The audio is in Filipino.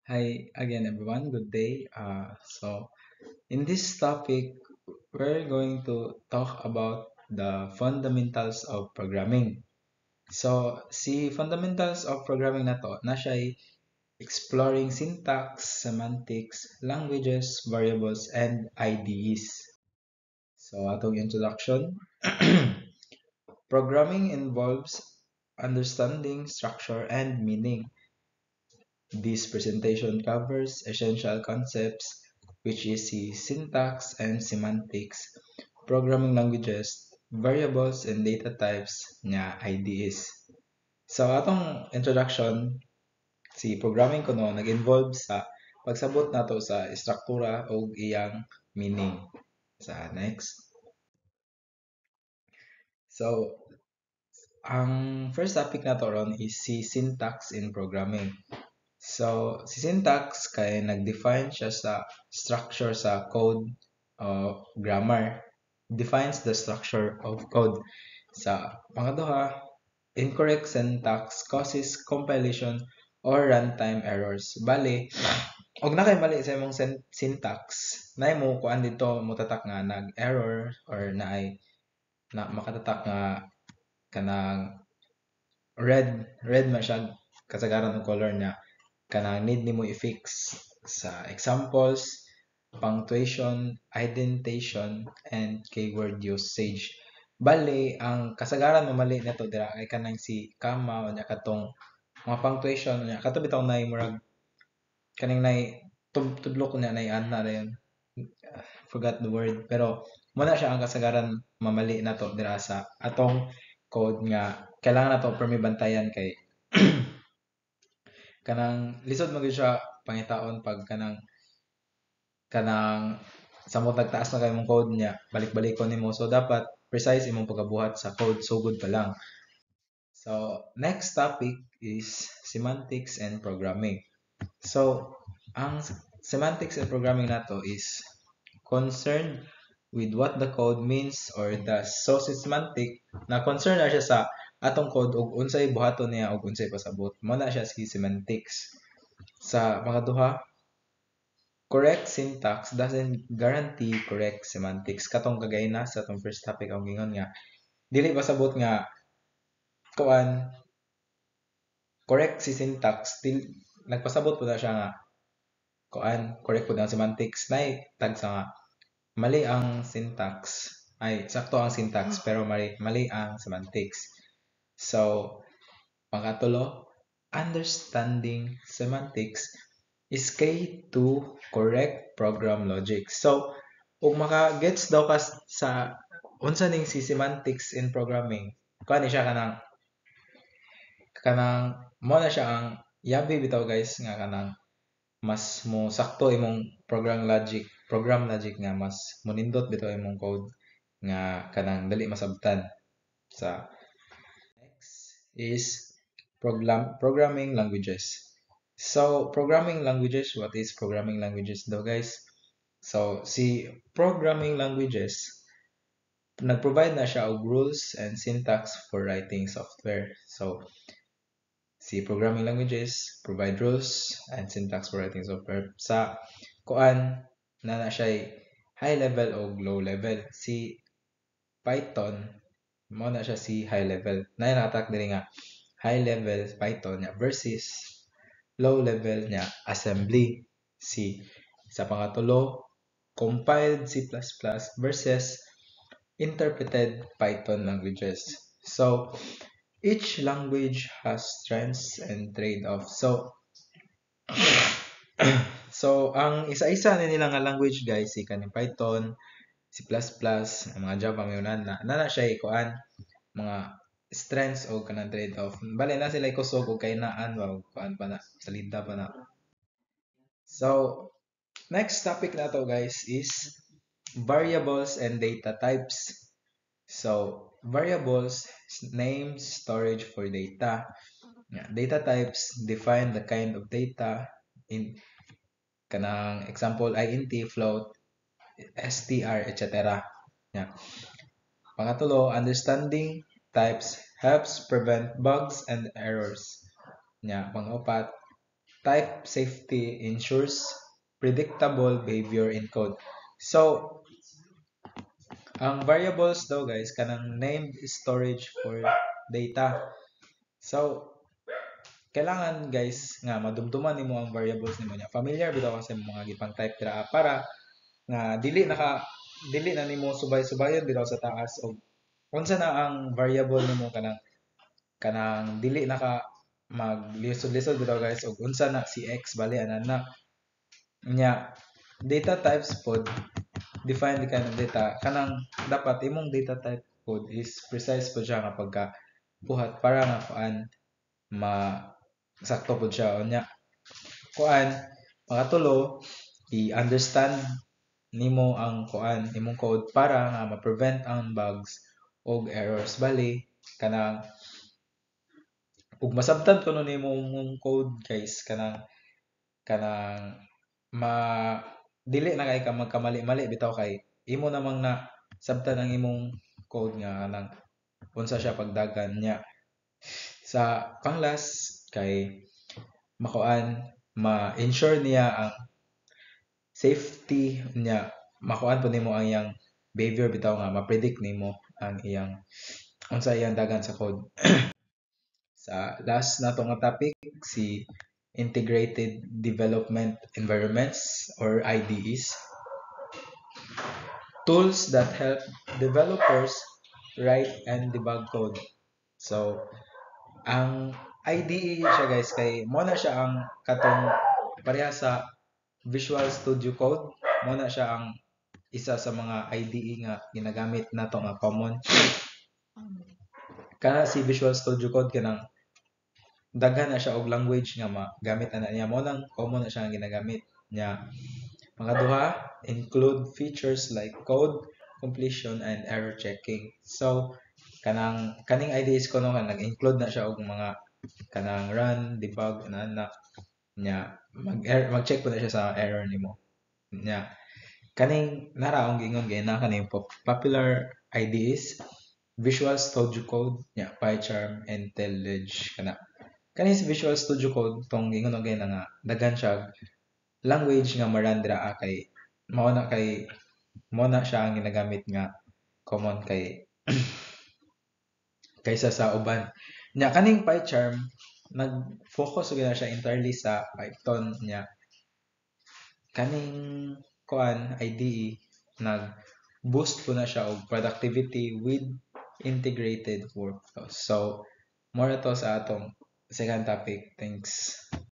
Hi again, everyone. Good day. In this topic, we're going to talk about the fundamentals of programming. Si fundamentals of programming na to, na siya ay exploring syntax, semantics, languages, variables, and IDEs. Atong introduction. Programming involves understanding structure and meaning. This presentation covers essential concepts, which is the syntax and semantics, programming languages, variables, and data types nga IDEs. Atong introduction, si programming kuno nag-involve sa pagsabot nato sa struktura o iyang meaning. Next. So, ang first topic nato ron is si syntax in programming. Si syntax kay nag-define siya sa structure sa code grammar. Defines the structure of code. Sa pangaduha, incorrect syntax causes compilation or runtime errors. Bali, og na kay mali sa imong syntax, na mo kuan dito mo tatak nga nag-error or na makatatak nga kanang red man siya kasagaran ng color niya kanang need nimo i-fix sa examples, punctuation, indentation, and keyword usage. Bali, ang kasagaran mamali nito dira ay kanang si comma o nya katong mga punctuation nya kato bitaw nay murag kaning nay tudlok niya nay ana ra yun. Forgot the word pero mo na siya ang kasagaran mamali nato dira sa atong code nga kailangan nato permi bantayan kay kanang lisod mo siya pangitaon pag kanang samot nagtaas na kay mong code niya balik-balikon nimo so dapat precise imong pagkabuhat sa code sugod pa lang. Next topic is semantics and programming. Ang semantics and programming nato is concerned with what the code means or the semantic na concern na siya sa atong code ug unsay buhaton niya ug unsay pasabot mo na siya si semantics. Sa pangaduha, correct syntax doesn't guarantee correct semantics. Katong kagay na sa atong first topic ang gingon nga dili pasabot nga kuan correct si syntax nagpasabot po na siya nga kuan correct po ang semantics nay tag sa nga mali ang syntax ay sakto ang syntax pero mali ang semantics. Pangkatulo, understanding semantics is key to correct program logic. Kung maka-gets daw ka sa unsa ning si semantics in programming, kuan ni siya kanang mo na siya ang yabi bitaw guys nga kanang mas mo sakto imong program logic nga mas munindot bitaw imong code nga kanang dali masabtan. Sa next is programming languages. Programming languages, what is programming languages though guys? Si programming languages, nag-provide na siya og rules and syntax for writing software. Si programming languages provide rules and syntax for writing software. Sa kuan na siya high level o low level. Si Python mo na siya si high level. Na nakatak diri nga high level Python niya versus low level niya assembly. Sa pangatulo, compiled C++ versus interpreted Python languages. Each language has strengths and trade-offs. Ang isa-isa na nila nga language guys, si kaning Python, C++, ang mga Java mayunan na siya kuan mga strengths o kanang trade-off. Bali na sila kusog og kainaan wa kuan pa na salida pa na. Next topic na to guys is variables and data types. Variables names storage for data. Data types define the kind of data in kanang example int, float, str, etc. Pangatulo, understanding types helps prevent bugs and errors. Pangupat, type safety ensures predictable behavior in code. So, ang variables daw guys, kanang named storage for data. So, kailangan guys nga madumduman nimo ang variables nimo niya. Familiar bitaw ka sa mga gipang type dira para nga dili na nimo subay-subayon bitaw sa taas og unsa na ang variable nimo kanang dili na ka maglisod-lisod bitaw guys og unsa na si x bali ana na nya data types pod define the kind of data kanang dapat imong data type pod is precise pod siya nga pagka buhat para nga kuan sakto pod siya unya kuan makatulo i-understand nimo ang kuan imong code para nga ma-prevent ang bugs og errors bali kanang ug masabtan kuno nimo imong code guys kanang ma dili na kay ka magkamali-mali bitaw kay imo namang na sabtan ang imong code nga kanang unsa siya pagdagan niya sa panglas kay makuan ma-ensure niya ang safety niya makuan po nimo ang iyang behavior bitaw nga ma-predict nimo ang iyang unsa iyang dagan sa code. Sa last nato nga topic si integrated development environments or IDEs, tools that help developers write and debug code. So ang IDE siya guys kay mo na siya ang katong pareha sa Visual Studio Code, mo na siya ang isa sa mga IDE nga ginagamit nato nga common. Kana si Visual Studio Code kanang daghan na siya og language nga magamit ana niya mo nang common na siya nga ginagamit niya. Pangaduha, include features like code completion and error checking. So kaning IDEs ko no nag-include na siya og mga kanang run, debug ana nya mag-check po na siya sa error nimo. Nya kaning naraong gingon gay na kaning popular IDEs Visual Studio Code nya PyCharm and IntelliJ kana kaning si Visual Studio Code tong gingon og na nga daghan siya language nga marandra kay mao na siya ang ginagamit nga common kaysa sa uban nya kaning PyCharm nag-focus gyud siya entirely sa Python nya kaning kuan IDE nag-boost po na siya og productivity with integrated workflows. So more to sa atong second topic. Thanks.